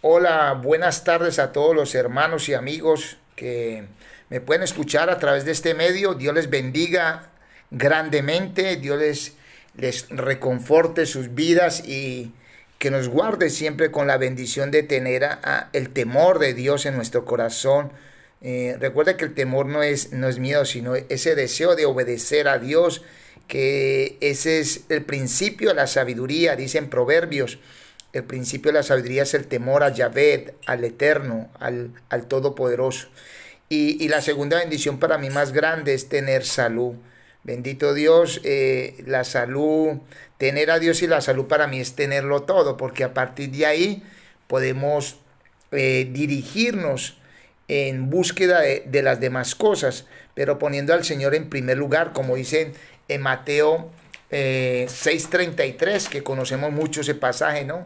Hola, buenas tardes a todos los hermanos y amigos que me pueden escuchar a través de este medio. Dios les bendiga grandemente, les reconforte sus vidas y que nos guarde siempre con la bendición de tener el temor de Dios en nuestro corazón. Recuerda que el temor no es miedo, sino ese deseo de obedecer a Dios, que ese es el principio de la sabiduría, dicen Proverbios. El principio de la sabiduría es el temor a Yahvé, al Eterno, al Todopoderoso. Y la segunda bendición para mí más grande es tener salud. Bendito Dios, la salud, tener a Dios y la salud para mí es tenerlo todo, porque a partir de ahí podemos dirigirnos en búsqueda de las demás cosas, pero poniendo al Señor en primer lugar, como dicen en Mateo 6:33, que conocemos mucho ese pasaje, ¿no?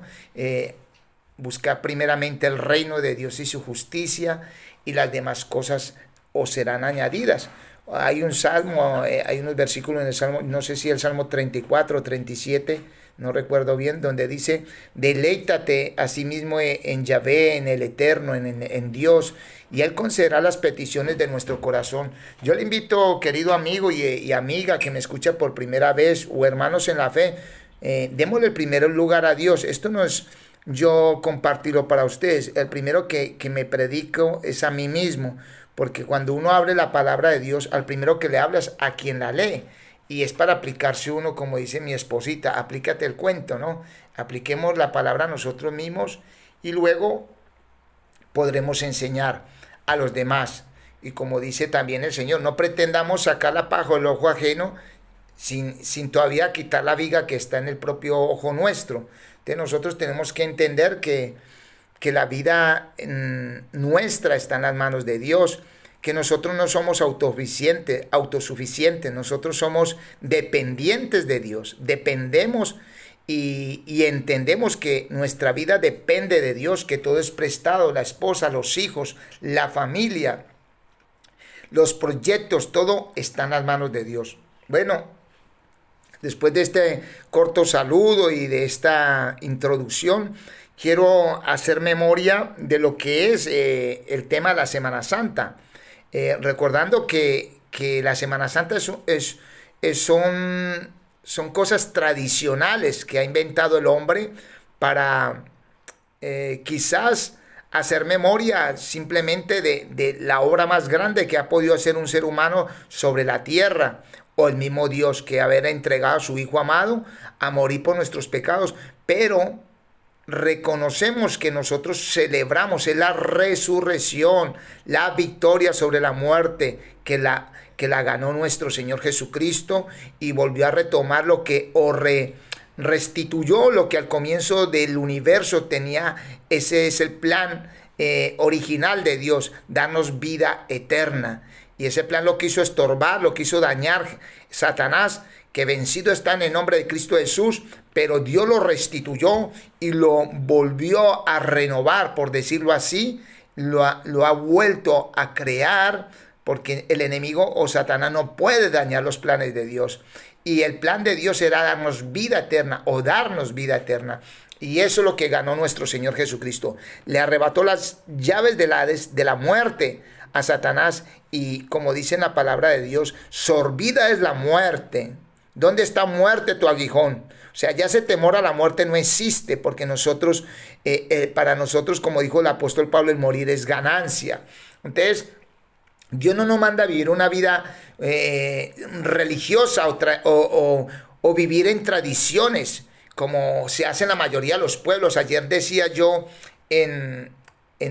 Buscar primeramente el reino de Dios y su justicia, y las demás cosas os serán añadidas. Hay un salmo, hay unos versículos en el salmo, no sé si el salmo 34 o 37, no recuerdo bien, donde dice: deleítate a sí mismo en Yahvé, en el Eterno, en Dios, y Él concederá las peticiones de nuestro corazón. Yo le invito, querido amigo y amiga que me escucha por primera vez, o hermanos en la fe, démosle el primer lugar a Dios. Esto no es yo compartirlo para ustedes. El primero que me predico es a mí mismo, porque cuando uno abre la palabra de Dios, al primero que le hablas a quien la lee. Y es para aplicarse uno, como dice mi esposita, aplícate el cuento, ¿no? Apliquemos la palabra a nosotros mismos y luego podremos enseñar a los demás. Y como dice también el Señor, no pretendamos sacar la paja del ojo ajeno sin todavía quitar la viga que está en el propio ojo nuestro. Entonces nosotros tenemos que entender que la vida nuestra está en las manos de Dios, que nosotros no somos autosuficientes, nosotros somos dependientes de Dios, dependemos y entendemos que nuestra vida depende de Dios, que todo es prestado, la esposa, los hijos, la familia, los proyectos, todo está en las manos de Dios. Bueno, después de este corto saludo y de esta introducción, quiero hacer memoria de lo que es el tema de la Semana Santa. Recordando que la Semana Santa son cosas tradicionales que ha inventado el hombre para quizás hacer memoria simplemente de la obra más grande que ha podido hacer un ser humano sobre la tierra, o el mismo Dios, que haber entregado a su Hijo amado a morir por nuestros pecados. Pero reconocemos que nosotros celebramos es la resurrección, la victoria sobre la muerte, que la ganó nuestro Señor Jesucristo y volvió a retomar lo que restituyó lo que al comienzo del universo tenía. Ese es el plan original de Dios, darnos vida eterna. Y ese plan lo quiso estorbar, lo quiso dañar Satanás, que vencido está en el nombre de Cristo Jesús, pero Dios lo restituyó y lo volvió a renovar, por decirlo así, lo ha vuelto a crear, porque el enemigo o Satanás no puede dañar los planes de Dios. Y el plan de Dios era darnos vida eterna o darnos vida eterna. Y eso es lo que ganó nuestro Señor Jesucristo. Le arrebató las llaves del Hades, de la muerte, a Satanás, y como dice en la palabra de Dios, sorbida es la muerte. ¿Dónde está muerte tu aguijón? O sea, ya ese temor a la muerte no existe, porque nosotros, para nosotros, como dijo el apóstol Pablo, el morir es ganancia. Entonces, Dios no nos manda a vivir una vida religiosa o vivir en tradiciones, como se hace en la mayoría de los pueblos. Ayer decía yo en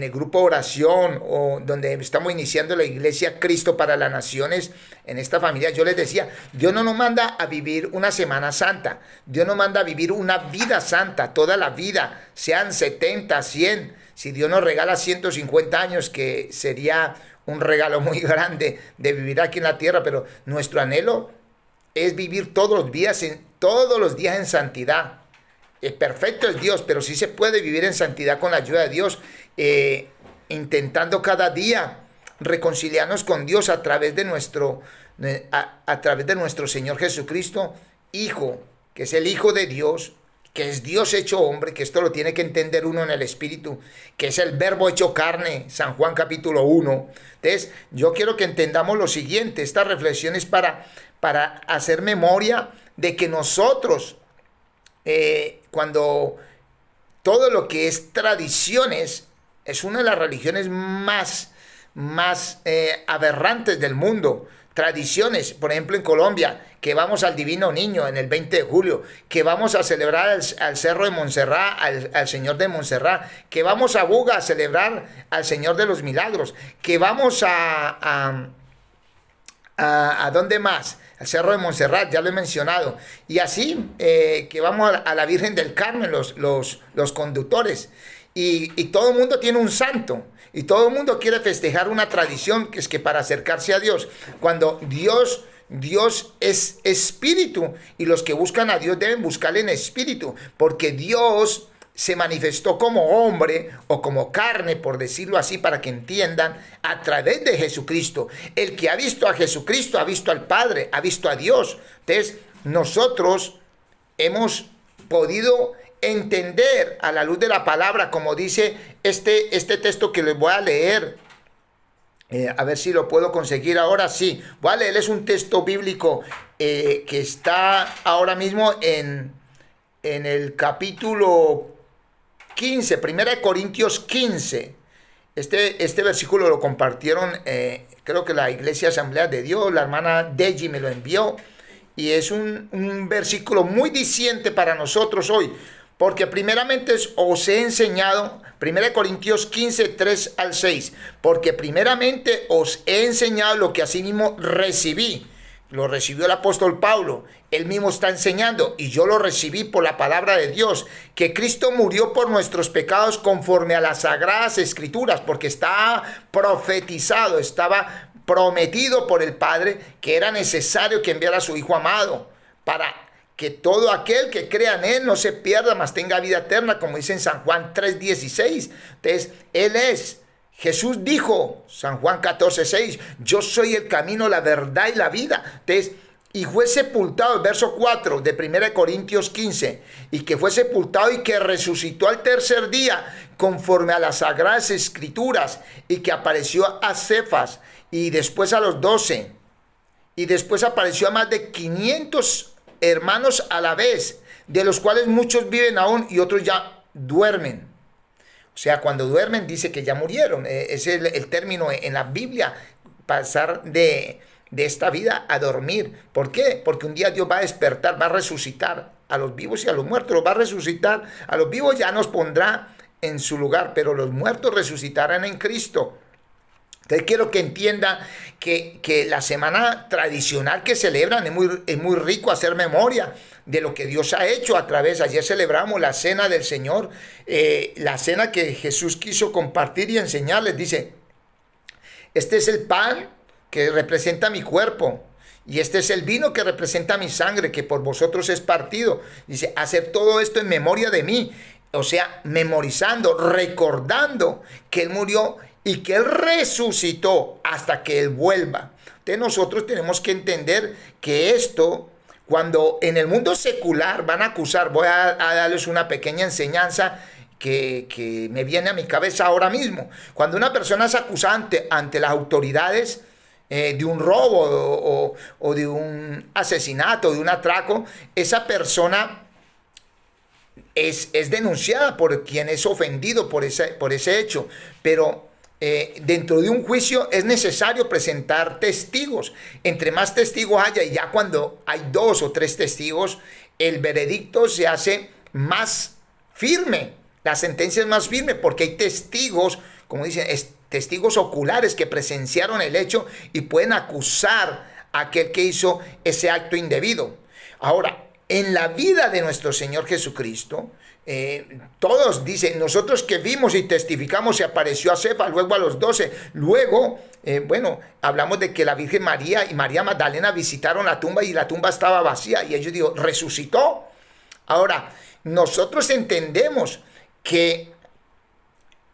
el grupo oración, o donde estamos iniciando la iglesia Cristo para las Naciones, en esta familia, yo les decía, Dios no nos manda a vivir una Semana Santa, Dios nos manda a vivir una vida santa, toda la vida, sean 70, 100, si Dios nos regala 150 años, que sería un regalo muy grande de vivir aquí en la tierra, pero nuestro anhelo es vivir todos los días en santidad. Perfecto es Dios, pero sí se puede vivir en santidad con la ayuda de Dios, intentando cada día reconciliarnos con Dios a través de nuestro Señor Jesucristo, Hijo, que es el Hijo de Dios, que es Dios hecho hombre, que esto lo tiene que entender uno en el espíritu, que es el verbo hecho carne, San Juan capítulo 1. Entonces, yo quiero que entendamos lo siguiente, esta reflexión es para hacer memoria de que nosotros, cuando todo lo que es tradiciones, es una de las religiones más aberrantes del mundo. Tradiciones, por ejemplo en Colombia, que vamos al Divino Niño en el 20 de julio, que vamos a celebrar al Cerro de Montserrat, al Señor de Montserrat, que vamos a Buga a celebrar al Señor de los Milagros, que vamos ¿a dónde más? Al Cerro de Montserrat, ya lo he mencionado. Y así, que vamos a la Virgen del Carmen, los conductores. Y todo el mundo tiene un santo. Y todo el mundo quiere festejar una tradición que es que para acercarse a Dios. Cuando Dios es espíritu. Y los que buscan a Dios deben buscarle en espíritu. Porque Dios se manifestó como hombre o como carne, por decirlo así, para que entiendan, a través de Jesucristo. El que ha visto a Jesucristo ha visto al Padre, ha visto a Dios. Entonces, nosotros hemos podido entender a la luz de la palabra, como dice este texto que les voy a leer. A ver si lo puedo conseguir ahora. Sí, voy a leerles un texto bíblico que está ahora mismo en el capítulo 15, 1 Corintios 15. Este versículo lo compartieron, creo que la Iglesia Asamblea de Dios, la hermana Deji me lo envió, y es un versículo muy diciente para nosotros hoy, porque primeramente os he enseñado, 1 Corintios 15, 3 al 6, porque primeramente os he enseñado lo que asimismo recibí. Lo recibió el apóstol Pablo, él mismo está enseñando, y yo lo recibí por la palabra de Dios, que Cristo murió por nuestros pecados conforme a las sagradas escrituras, porque estaba profetizado, estaba prometido por el Padre que era necesario que enviara a su Hijo amado, para que todo aquel que crea en él no se pierda, mas tenga vida eterna, como dice en San Juan 3:16. Entonces, Jesús dijo, San Juan 14:6, yo soy el camino, la verdad y la vida. Entonces, y fue sepultado, el verso 4 de 1 Corintios 15, y que fue sepultado y que resucitó al tercer día, conforme a las sagradas escrituras, y que apareció a Cefas, y después a los 12, y después apareció a más de 500 hermanos a la vez, de los cuales muchos viven aún y otros ya duermen. O sea, cuando duermen dice que ya murieron. Es el término en la Biblia, pasar de esta vida a dormir. ¿Por qué? Porque un día Dios va a despertar, va a resucitar a los vivos y a los muertos. Los va a resucitar. A los vivos ya nos pondrá en su lugar, pero los muertos resucitarán en Cristo. Entonces quiero que entienda que la semana tradicional que celebran es muy rico hacer memoria de lo que Dios ha hecho a través. Ayer celebramos la cena del Señor, la cena que Jesús quiso compartir y enseñarles. Dice, este es el pan que representa mi cuerpo, y este es el vino que representa mi sangre, que por vosotros es partido. Dice, hacer todo esto en memoria de mí. O sea, memorizando, recordando que Él murió y que Él resucitó hasta que Él vuelva. Entonces nosotros tenemos que entender que esto, cuando en el mundo secular van a acusar, voy a darles una pequeña enseñanza que me viene a mi cabeza ahora mismo. Cuando una persona es acusada ante las autoridades de un robo o de un asesinato, de un atraco, esa persona es denunciada por quien es ofendido por ese hecho, pero dentro de un juicio es necesario presentar testigos. Entre más testigos haya, y ya cuando hay 2 o 3 testigos, el veredicto se hace más firme, la sentencia es más firme, porque hay testigos, como dicen, testigos oculares que presenciaron el hecho y pueden acusar a aquel que hizo ese acto indebido. Ahora, en la vida de nuestro Señor Jesucristo, todos dicen, nosotros que vimos y testificamos, se apareció a Cefas, luego a los 12, luego, hablamos de que la Virgen María y María Magdalena visitaron la tumba y la tumba estaba vacía, y ellos dijo, resucitó. Ahora, nosotros entendemos que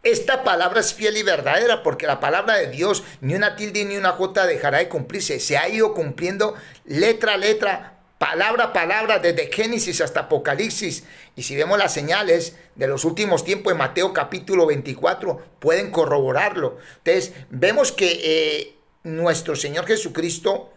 esta palabra es fiel y verdadera, porque la palabra de Dios, ni una tilde ni una jota dejará de cumplirse. Se ha ido cumpliendo letra a letra, palabra a palabra, desde Génesis hasta Apocalipsis. Y si vemos las señales de los últimos tiempos en Mateo capítulo 24, pueden corroborarlo. Entonces, vemos que nuestro Señor Jesucristo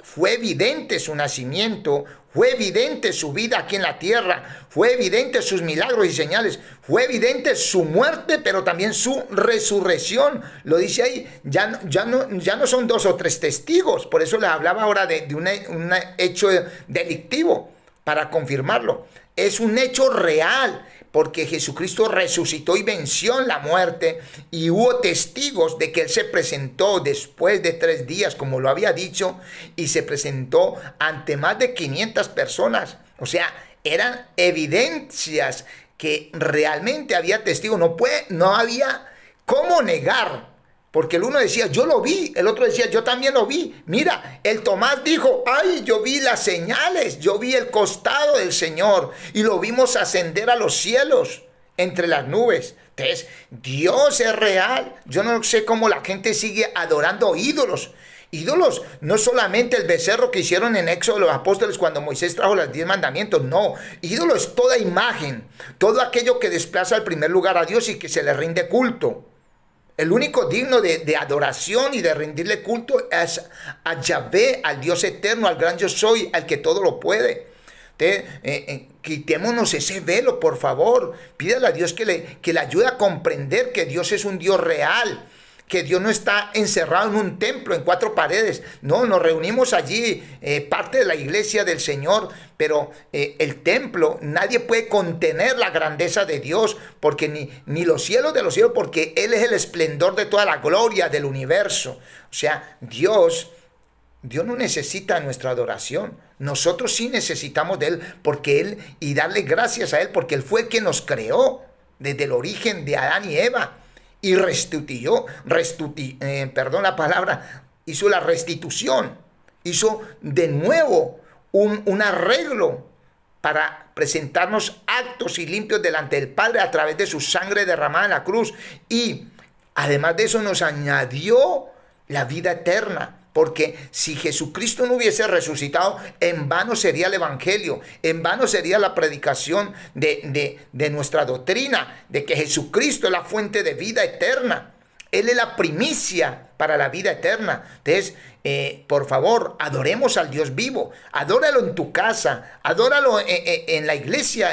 fue evidente su nacimiento, fue evidente su vida aquí en la tierra, fue evidente sus milagros y señales, fue evidente su muerte, pero también su resurrección. Lo dice ahí, ya no son 2 o 3 testigos, por eso les hablaba ahora de un hecho delictivo, para confirmarlo. Es un hecho real, porque Jesucristo resucitó y venció en la muerte, y hubo testigos de que Él se presentó después de 3 días, como lo había dicho, y se presentó ante más de 500 personas. O sea, eran evidencias que realmente había testigos. No había cómo negar. Porque el uno decía, yo lo vi, el otro decía, yo también lo vi. Mira, el Tomás dijo, ay, yo vi las señales, yo vi el costado del Señor y lo vimos ascender a los cielos entre las nubes. Entonces, Dios es real. Yo no sé cómo la gente sigue adorando ídolos. Ídolos, no solamente el becerro que hicieron en Éxodo los apóstoles cuando Moisés trajo los 10 mandamientos, no. Ídolo es toda imagen, todo aquello que desplaza al primer lugar a Dios y que se le rinde culto. El único digno de adoración y de rendirle culto es a Yahvé, al Dios eterno, al gran yo soy, al que todo lo puede. Quitémonos ese velo, por favor. Pídale a Dios que le ayude a comprender que Dios es un Dios real, que Dios no está encerrado en un templo, en 4 paredes. No, nos reunimos allí, parte de la iglesia del Señor, pero el templo, nadie puede contener la grandeza de Dios, porque ni los cielos de los cielos, porque Él es el esplendor de toda la gloria del universo. O sea, Dios no necesita nuestra adoración. Nosotros sí necesitamos de Él, porque Él, y darle gracias a Él, porque Él fue quien nos creó desde el origen de Adán y Eva. Y hizo la restitución, hizo de nuevo un arreglo para presentarnos actos y limpios delante del Padre a través de su sangre derramada en la cruz. Y además de eso nos añadió la vida eterna. Porque si Jesucristo no hubiese resucitado, en vano sería el evangelio, en vano sería la predicación de nuestra doctrina, de que Jesucristo es la fuente de vida eterna. Él es la primicia para la vida eterna. Entonces, por favor, adoremos al Dios vivo. Adóralo en tu casa, adóralo en la iglesia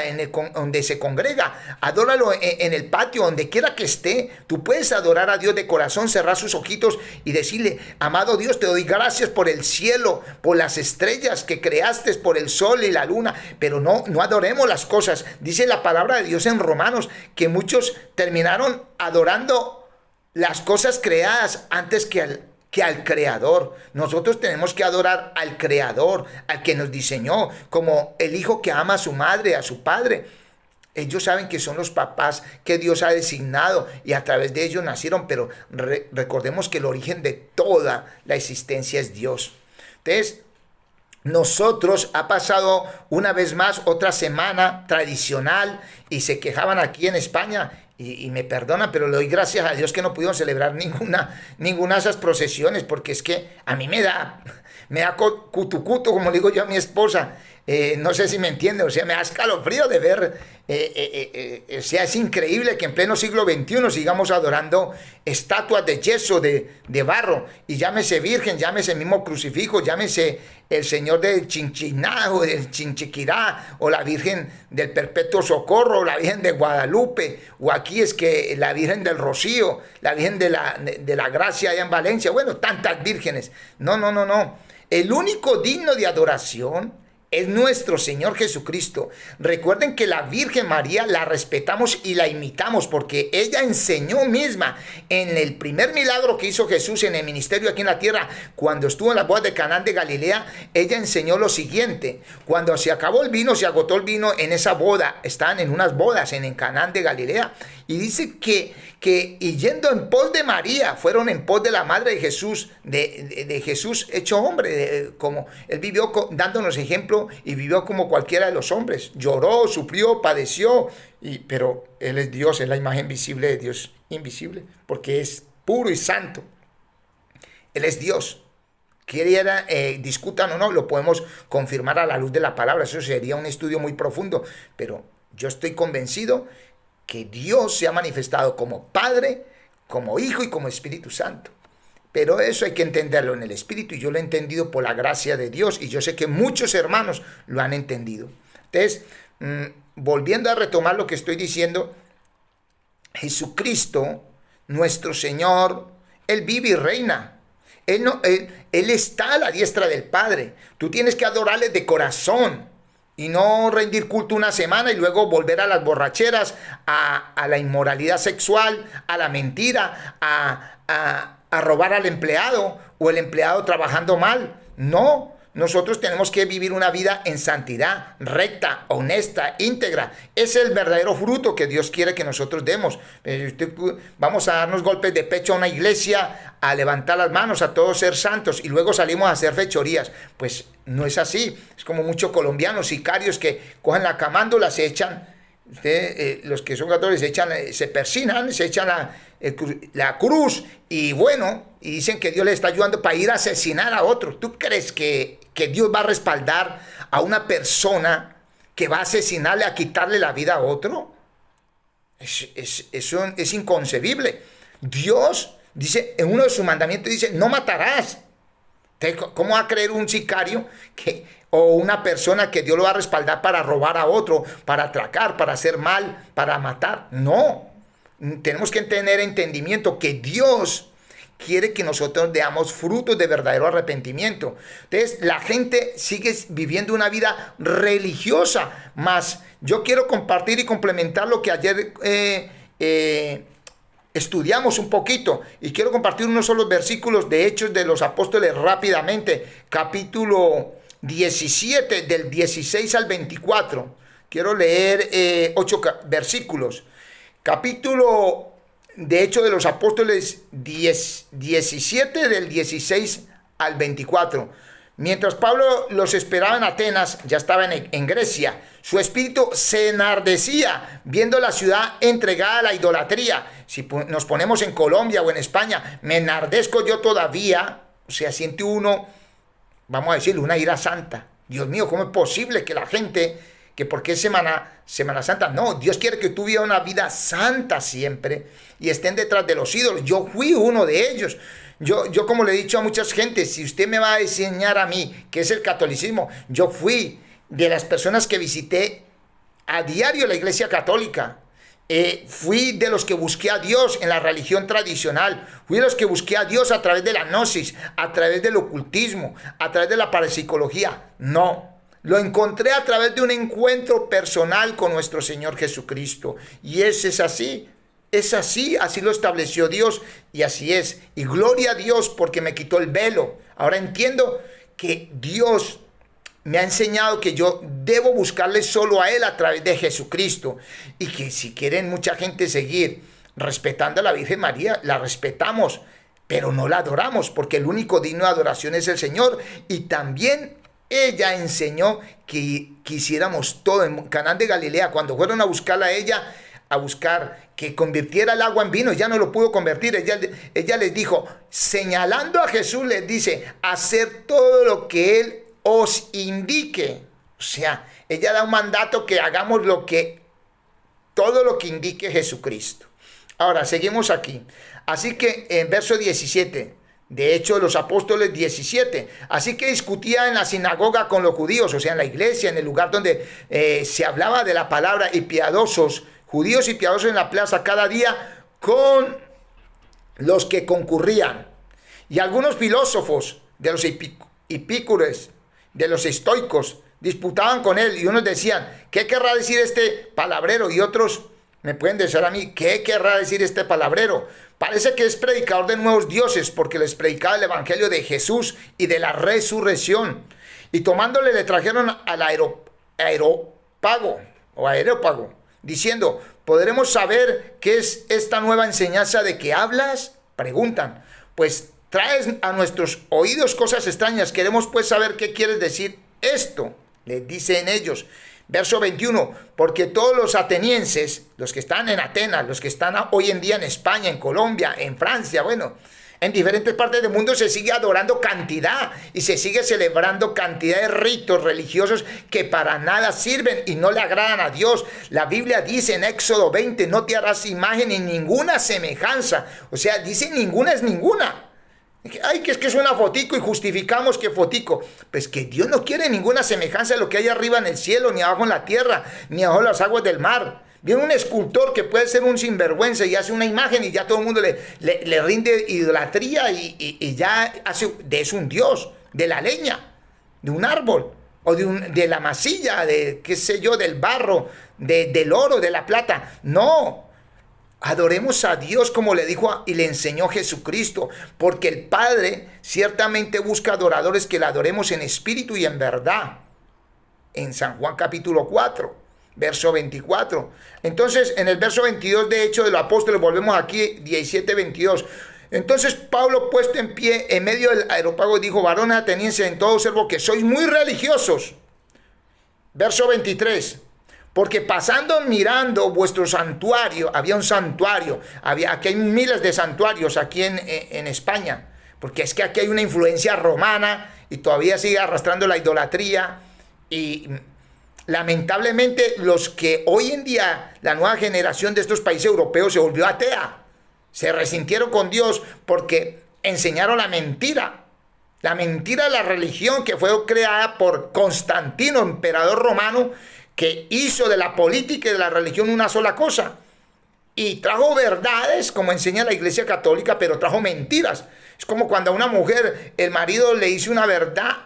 donde se congrega, adóralo en el patio, donde quiera que esté. Tú puedes adorar a Dios de corazón, cerrar sus ojitos y decirle, amado Dios, te doy gracias por el cielo, por las estrellas que creaste, por el sol y la luna. Pero no adoremos las cosas. Dice la palabra de Dios en Romanos que muchos terminaron adorando las cosas creadas antes que al Creador. Nosotros tenemos que adorar al Creador, al que nos diseñó, como el hijo que ama a su madre, a su padre. Ellos saben que son los papás que Dios ha designado y a través de ellos nacieron, pero recordemos que el origen de toda la existencia es Dios. Entonces, nosotros ha pasado una vez más otra semana tradicional y se quejaban aquí en España. Y me perdonan, pero le doy gracias a Dios que no pudieron celebrar ninguna de esas procesiones, porque es que a mí me da cutucuto, como le digo yo a mi esposa. No sé si me entiende, o sea, me da escalofrío de ver, o sea, es increíble que en pleno siglo XXI sigamos adorando estatuas de yeso, de barro, y llámese Virgen, llámese el mismo crucifijo, llámese el Señor del Chinchiná o del Chinchiquirá, o la Virgen del Perpetuo Socorro, o la Virgen de Guadalupe, o aquí es que la Virgen del Rocío, la Virgen de la Gracia allá en Valencia, bueno, tantas vírgenes. No. El único digno de adoración es nuestro Señor Jesucristo. Recuerden que la Virgen María la respetamos y la imitamos porque ella enseñó misma en el primer milagro que hizo Jesús en el ministerio aquí en la tierra, cuando estuvo en las bodas de Caná de Galilea. Ella enseñó lo siguiente: cuando se acabó el vino, se agotó el vino en esa boda, estaban en unas bodas en Caná de Galilea, y dice que y yendo en pos de María, fueron en pos de la madre de Jesús, de Jesús hecho hombre, como él vivió dándonos ejemplo y vivió como cualquiera de los hombres. Lloró, sufrió, padeció, pero Él es Dios, es la imagen visible de Dios invisible, porque es puro y santo. Él es Dios. quiera, discutan o no, lo podemos confirmar a la luz de la palabra. Eso sería un estudio muy profundo, pero yo estoy convencido que Dios se ha manifestado como Padre, como Hijo y como Espíritu Santo. Pero eso hay que entenderlo en el Espíritu, y yo lo he entendido por la gracia de Dios, y yo sé que muchos hermanos lo han entendido. Entonces, volviendo a retomar lo que estoy diciendo, Jesucristo, nuestro Señor, Él vive y reina. Él está a la diestra del Padre. Tú tienes que adorarle de corazón y no rendir culto una semana y luego volver a las borracheras, a la inmoralidad sexual, a la mentira, a robar al empleado, o el empleado trabajando mal. No, nosotros tenemos que vivir una vida en santidad, recta, honesta, íntegra. Ese es el verdadero fruto que Dios quiere que nosotros demos. Vamos a darnos golpes de pecho a una iglesia, a levantar las manos, a todos ser santos, y luego salimos a hacer fechorías. Pues no es así. Es como muchos colombianos sicarios que cogen la camándola, se echan, los que son católicos se persinan, se echan la cruz, y bueno, y dicen que Dios les está ayudando para ir a asesinar a otros. ¿Tú crees que Dios va a respaldar a una persona que va a asesinarle, a quitarle la vida a otro? Eso es inconcebible. Dios dice, en uno de sus mandamientos dice, no matarás. ¿Cómo va a creer un sicario o una persona que Dios lo va a respaldar para robar a otro, para atracar, para hacer mal, para matar? No. Tenemos que tener entendimiento que Dios quiere que nosotros veamos frutos de verdadero arrepentimiento. Entonces, la gente sigue viviendo una vida religiosa, mas yo quiero compartir y complementar lo que ayer estudiamos un poquito, y quiero compartir unos solos versículos de Hechos de los Apóstoles rápidamente, capítulo 17, del 16 al 24. Quiero leer 8 versículos. Capítulo de Hechos de los Apóstoles 17, del 16 al 24. Mientras Pablo los esperaba en Atenas, ya estaba en Grecia, su espíritu se enardecía viendo la ciudad entregada a la idolatría. Si nos ponemos en Colombia o en España, me enardezco yo todavía. O sea, siente uno, vamos a decirlo, una ira santa. Dios mío, ¿cómo es posible que la gente, que porque es Semana Santa? No, Dios quiere que tú vivas una vida santa siempre y estén detrás de los ídolos. Yo fui uno de ellos. Yo como le he dicho a muchas gentes, si usted me va a enseñar a mí qué es el catolicismo, yo fui de las personas que visité a diario la iglesia católica. Fui de los que busqué a Dios en la religión tradicional. Fui de los que busqué a Dios a través de la gnosis, a través del ocultismo, a través de la parapsicología. No, lo encontré a través de un encuentro personal con nuestro Señor Jesucristo. Y ese es así. Es así, así lo estableció Dios, y así es. Y gloria a Dios porque me quitó el velo. Ahora entiendo que Dios me ha enseñado que yo debo buscarle solo a Él a través de Jesucristo. Y que si quieren mucha gente seguir respetando a la Virgen María, la respetamos, pero no la adoramos, porque el único digno de adoración es el Señor. Y también ella enseñó que hiciéramos todo. En Caná de Galilea, cuando fueron a buscarla a ella, a buscar que convirtiera el agua en vino, ya no lo pudo convertir. Ella les dijo, señalando a Jesús, les dice, hacer todo lo que Él os indique. O sea, ella da un mandato que hagamos todo lo que indique Jesucristo. Ahora, seguimos aquí. Así que en verso 17, de hecho, los apóstoles 17, así que discutía en la sinagoga con los judíos, o sea, en la iglesia, en el lugar donde se hablaba de la palabra, y piadosos, judíos y piadosos en la plaza cada día con los que concurrían. Y algunos filósofos de los epicúreos, de los estoicos, disputaban con él, y unos decían, ¿qué querrá decir este palabrero? Y otros me pueden decir a mí, ¿qué querrá decir este palabrero? Parece que es predicador de nuevos dioses, porque les predicaba el evangelio de Jesús y de la resurrección. Y tomándole le trajeron al areópago, diciendo, ¿podremos saber qué es esta nueva enseñanza de que hablas? Preguntan. Pues traes a nuestros oídos cosas extrañas. Queremos pues saber qué quieres decir esto. Les dicen ellos. Verso 21. Porque todos los atenienses, los que están en Atenas, los que están hoy en día en España, en Colombia, en Francia, bueno, En diferentes partes del mundo se sigue adorando cantidad y se sigue celebrando cantidad de ritos religiosos que para nada sirven y no le agradan a Dios. La Biblia dice en Éxodo 20, no te harás imagen ni ninguna semejanza. O sea, dice ninguna es ninguna. Ay, que es una fotico y justificamos que fotico. Pues que Dios no quiere ninguna semejanza de lo que hay arriba en el cielo, ni abajo en la tierra, ni abajo en las aguas del mar. Viene un escultor que puede ser un sinvergüenza y hace una imagen y ya todo el mundo le rinde idolatría y ya hace de eso un dios, de la leña, de un árbol, o de la masilla, de qué sé yo, del barro, del oro, de la plata. No, adoremos a Dios como le dijo y le enseñó Jesucristo, porque el Padre ciertamente busca adoradores que le adoremos en espíritu y en verdad. En San Juan capítulo 4. Verso 24. Entonces, en el verso 22 de Hechos de los Apóstoles, volvemos aquí, 17-22. Entonces, Pablo, puesto en pie en medio del areópago, dijo: varones atenienses, en todo observo que sois muy religiosos. Verso 23. Porque pasando mirando vuestro santuario, había un santuario, aquí hay miles de santuarios aquí en España, porque es que aquí hay una influencia romana y todavía sigue arrastrando la idolatría y... lamentablemente, los que hoy en día, la nueva generación de estos países europeos se volvió atea, se resintieron con Dios porque enseñaron la mentira de la religión que fue creada por Constantino, emperador romano, que hizo de la política y de la religión una sola cosa. Y trajo verdades, como enseña la Iglesia Católica, pero trajo mentiras. Es como cuando a una mujer, el marido le dice una verdad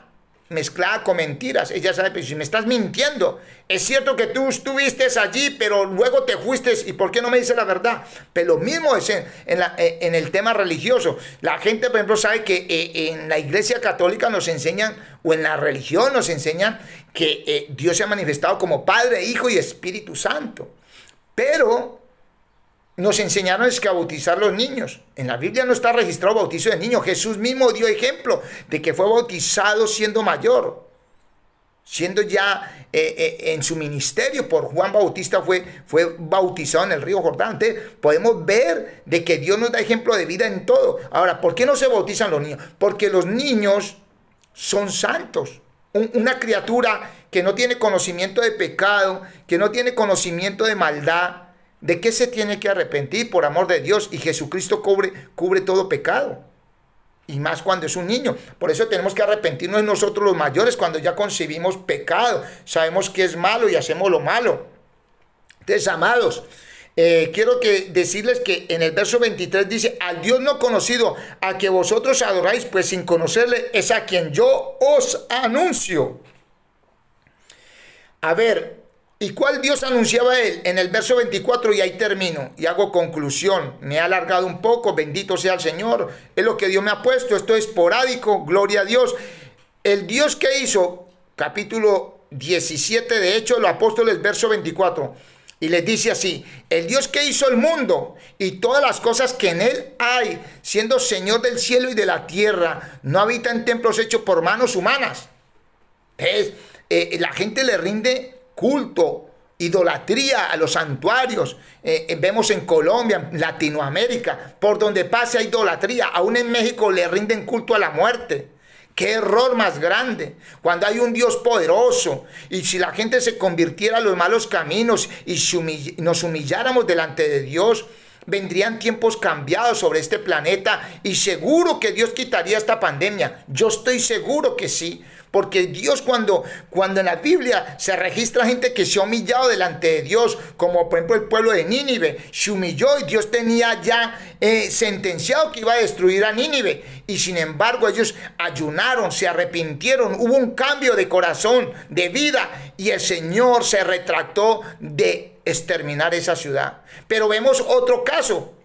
mezclada con mentiras. Ella sabe, pero si me estás mintiendo, es cierto que tú estuviste allí, pero luego te fuiste, ¿y por qué no me dices la verdad? Pero lo mismo es en el tema religioso. La gente, por ejemplo, sabe que en la Iglesia Católica nos enseñan, o en la religión nos enseñan, que Dios se ha manifestado como Padre, Hijo y Espíritu Santo. Pero nos enseñaron es que a bautizar los niños. En la Biblia no está registrado bautizo de niños. Jesús mismo dio ejemplo de que fue bautizado siendo mayor, siendo ya en su ministerio por Juan Bautista, fue bautizado en el río Jordán. Entonces podemos ver de que Dios nos da ejemplo de vida en todo. Ahora, ¿por qué no se bautizan los niños? Porque los niños son santos. Una criatura que no tiene conocimiento de pecado, que no tiene conocimiento de maldad, ¿de qué se tiene que arrepentir por amor de Dios? Y Jesucristo cubre todo pecado. Y más cuando es un niño. Por eso tenemos que arrepentirnos nosotros los mayores cuando ya concebimos pecado. Sabemos que es malo y hacemos lo malo. Entonces, amados, quiero decirles que en el verso 23 dice: al Dios no conocido, a que vosotros adoráis, pues sin conocerle, es a quien yo os anuncio. A ver, ¿y cuál Dios anunciaba él? En el verso 24, y ahí termino y hago conclusión. Me he alargado un poco, bendito sea el Señor. Es lo que Dios me ha puesto, esto es esporádico, gloria a Dios. El Dios que hizo, capítulo 17 de Hechos de los Apóstoles, verso 24. Y les dice así: el Dios que hizo el mundo y todas las cosas que en él hay, siendo Señor del cielo y de la tierra, no habita en templos hechos por manos humanas. La gente le rinde culto, idolatría a los santuarios. Vemos en Colombia, en Latinoamérica, por donde pase idolatría. Aún en México le rinden culto a la muerte. ¡Qué error más grande! Cuando hay un Dios poderoso, y si la gente se convirtiera a los malos caminos y nos humilláramos delante de Dios, vendrían tiempos cambiados sobre este planeta y seguro que Dios quitaría esta pandemia. Yo estoy seguro que sí. Porque Dios, cuando en la Biblia se registra gente que se ha humillado delante de Dios, como por ejemplo el pueblo de Nínive, se humilló y Dios tenía ya sentenciado que iba a destruir a Nínive. Y sin embargo ellos ayunaron, se arrepintieron, hubo un cambio de corazón, de vida, y el Señor se retractó de exterminar esa ciudad. Pero vemos otro caso,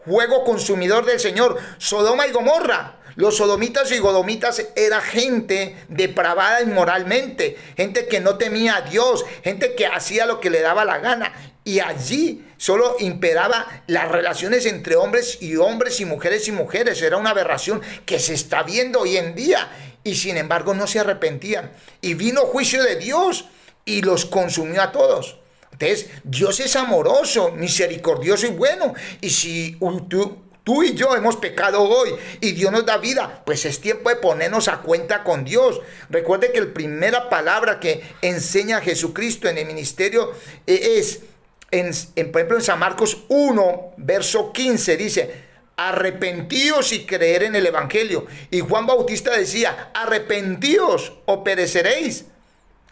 juego consumidor del Señor, Sodoma y Gomorra. Los sodomitas y godomitas era gente depravada inmoralmente, gente que no temía a Dios, gente que hacía lo que le daba la gana. Y allí solo imperaba las relaciones entre hombres y hombres y mujeres y mujeres. Era una aberración que se está viendo hoy en día. Y sin embargo no se arrepentían. Y vino juicio de Dios y los consumió a todos. Entonces Dios es amoroso, misericordioso y bueno. Y si Tú y yo hemos pecado hoy y Dios nos da vida. Pues es tiempo de ponernos a cuenta con Dios. Recuerde que la primera palabra que enseña Jesucristo en el ministerio es, por ejemplo, en San Marcos 1, verso 15, dice: arrepentíos y creer en el Evangelio. Y Juan Bautista decía: arrepentíos o pereceréis.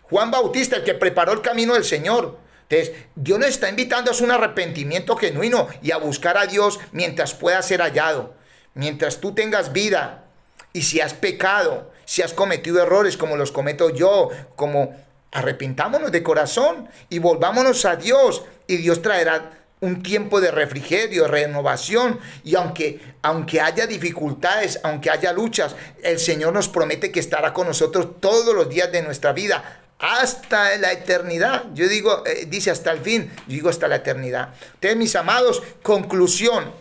Juan Bautista, el que preparó el camino del Señor. Entonces, Dios nos está invitando a un arrepentimiento genuino y a buscar a Dios mientras pueda ser hallado. Mientras tú tengas vida, y si has pecado, si has cometido errores como los cometo yo, como arrepintámonos de corazón y volvámonos a Dios, y Dios traerá un tiempo de refrigerio, de renovación. Y aunque haya dificultades, aunque haya luchas, el Señor nos promete que estará con nosotros todos los días de nuestra vida, hasta la eternidad. Yo digo, dice hasta el fin, yo digo hasta la eternidad. Entonces, mis amados, conclusión: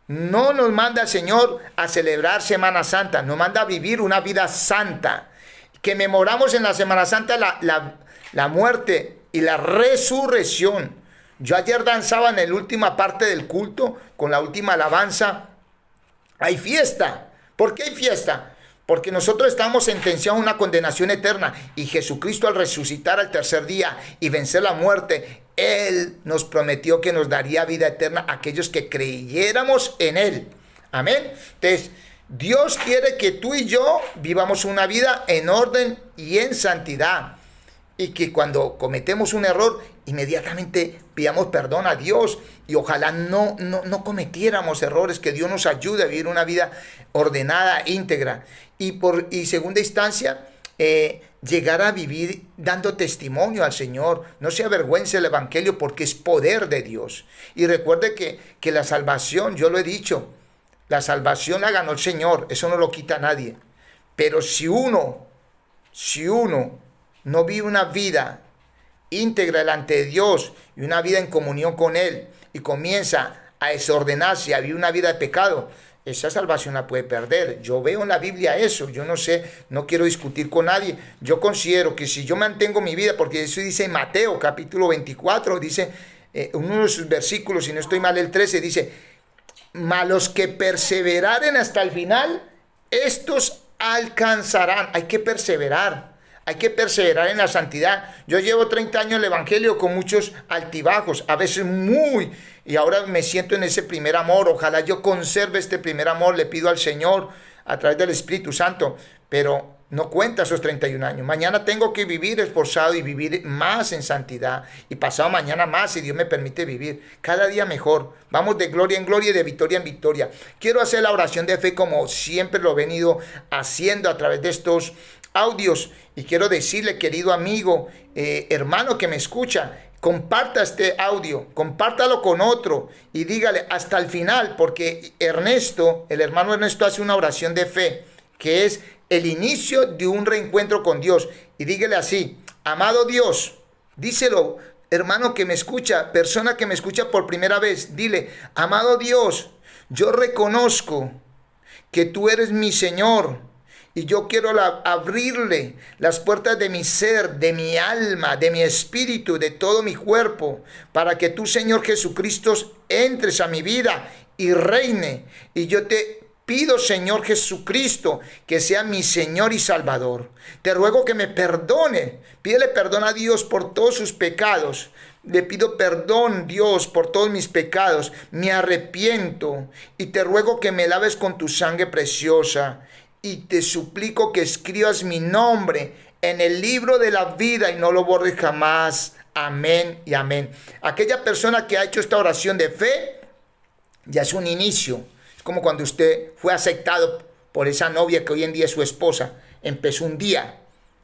no nos manda el Señor a celebrar Semana Santa, nos manda a vivir una vida santa. Que memoramos en la Semana Santa la muerte y la resurrección. Yo ayer danzaba en la última parte del culto, con la última alabanza. Hay fiesta. ¿Por qué hay fiesta? Porque nosotros estamos sentenciados a una condenación eterna, y Jesucristo, al resucitar al tercer día y vencer la muerte, Él nos prometió que nos daría vida eterna a aquellos que creyéramos en Él. Amén. Entonces, Dios quiere que tú y yo vivamos una vida en orden y en santidad. Y que cuando cometemos un error, inmediatamente pidamos perdón a Dios. Y ojalá no cometiéramos errores. Que Dios nos ayude a vivir una vida ordenada, íntegra. Y segunda instancia, llegar a vivir dando testimonio al Señor. No se avergüence el Evangelio, porque es poder de Dios. Y recuerde que la salvación, yo lo he dicho, la salvación la ganó el Señor. Eso no lo quita nadie. Pero si uno no vive una vida íntegra delante de Dios y una vida en comunión con Él, y comienza a desordenarse, a vivir una vida de pecado, esa salvación la puede perder. Yo veo en la Biblia eso. Yo no sé, no quiero discutir con nadie. Yo considero que si yo mantengo mi vida, porque eso dice en Mateo capítulo 24, dice uno de sus versículos, si no estoy mal, el 13, dice: mas los que perseveraren hasta el final, estos alcanzarán. Hay que perseverar. Hay que perseverar en la santidad. Yo llevo 30 años en el Evangelio con muchos altibajos, a veces y ahora me siento en ese primer amor. Ojalá yo conserve este primer amor. Le pido al Señor a través del Espíritu Santo, pero no cuenta esos 31 años. Mañana tengo que vivir esforzado y vivir más en santidad. Y pasado mañana más, si Dios me permite vivir. Cada día mejor. Vamos de gloria en gloria y de victoria en victoria. Quiero hacer la oración de fe como siempre lo he venido haciendo a través de estos audios. Y quiero decirle, querido amigo, hermano que me escucha, comparta este audio, compártalo con otro y dígale hasta el final, porque el hermano Ernesto hace una oración de fe, que es el inicio de un reencuentro con Dios. Y dígale así: amado Dios, díselo, hermano que me escucha, persona que me escucha por primera vez, dile: amado Dios, yo reconozco que tú eres mi Señor, y yo quiero abrirle las puertas de mi ser, de mi alma, de mi espíritu, de todo mi cuerpo, para que tú, Señor Jesucristo, entres a mi vida y reine. Y yo te pido, Señor Jesucristo, que sea mi Señor y Salvador. Te ruego que me perdone. Pídele perdón a Dios por todos sus pecados. Le pido perdón, Dios, por todos mis pecados. Me arrepiento y te ruego que me laves con tu sangre preciosa. Y te suplico que escribas mi nombre en el libro de la vida y no lo borres jamás. Amén y amén. Aquella persona que ha hecho esta oración de fe, ya es un inicio. Es como cuando usted fue aceptado por esa novia que hoy en día es su esposa. Empezó un día.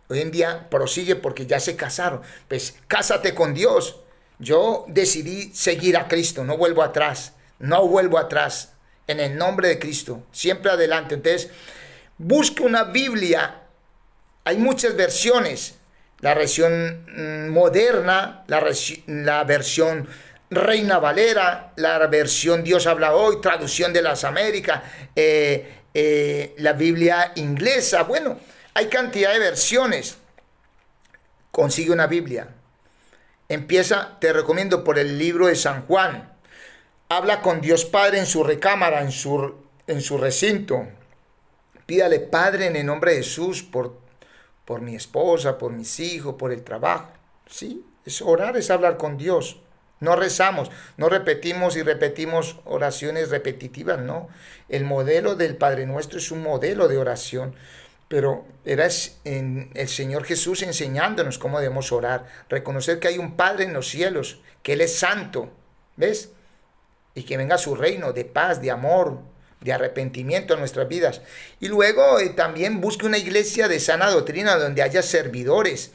Hoy en día prosigue porque ya se casaron. Pues cásate con Dios. Yo decidí seguir a Cristo. No vuelvo atrás. No vuelvo atrás. En el nombre de Cristo. Siempre adelante. Entonces, busca una Biblia. Hay muchas versiones. La versión moderna, la versión Reina Valera, la versión Dios habla hoy, traducción de las Américas, la Biblia inglesa. Bueno, hay cantidad de versiones. Consigue una Biblia. Empieza, te recomiendo, por el libro de San Juan. habla con Dios Padre en su recámara, en su recinto. Pídale, Padre, en el nombre de Jesús, por mi esposa, por mis hijos, por el trabajo. Sí, orar es hablar con Dios. No rezamos, no repetimos y repetimos oraciones repetitivas, no. El modelo del Padre Nuestro es un modelo de oración, pero era el Señor Jesús enseñándonos cómo debemos orar. Reconocer que hay un Padre en los cielos, que Él es santo, ¿ves? Y que venga su reino de paz, de amor, de arrepentimiento en nuestras vidas. Y luego también busque una iglesia de sana doctrina donde haya servidores,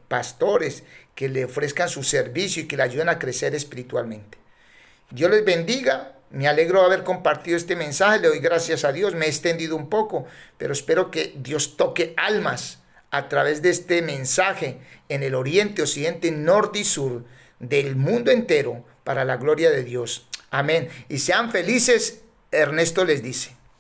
pastores, que le ofrezcan su servicio y que le ayuden a crecer espiritualmente. Dios les bendiga. Me alegro de haber compartido este mensaje. Le doy gracias a Dios. Me he extendido un poco, pero espero que Dios toque almas a través de este mensaje en el oriente, occidente, norte y sur del mundo entero para la gloria de Dios. Amén. Y sean felices, Ernesto les dice.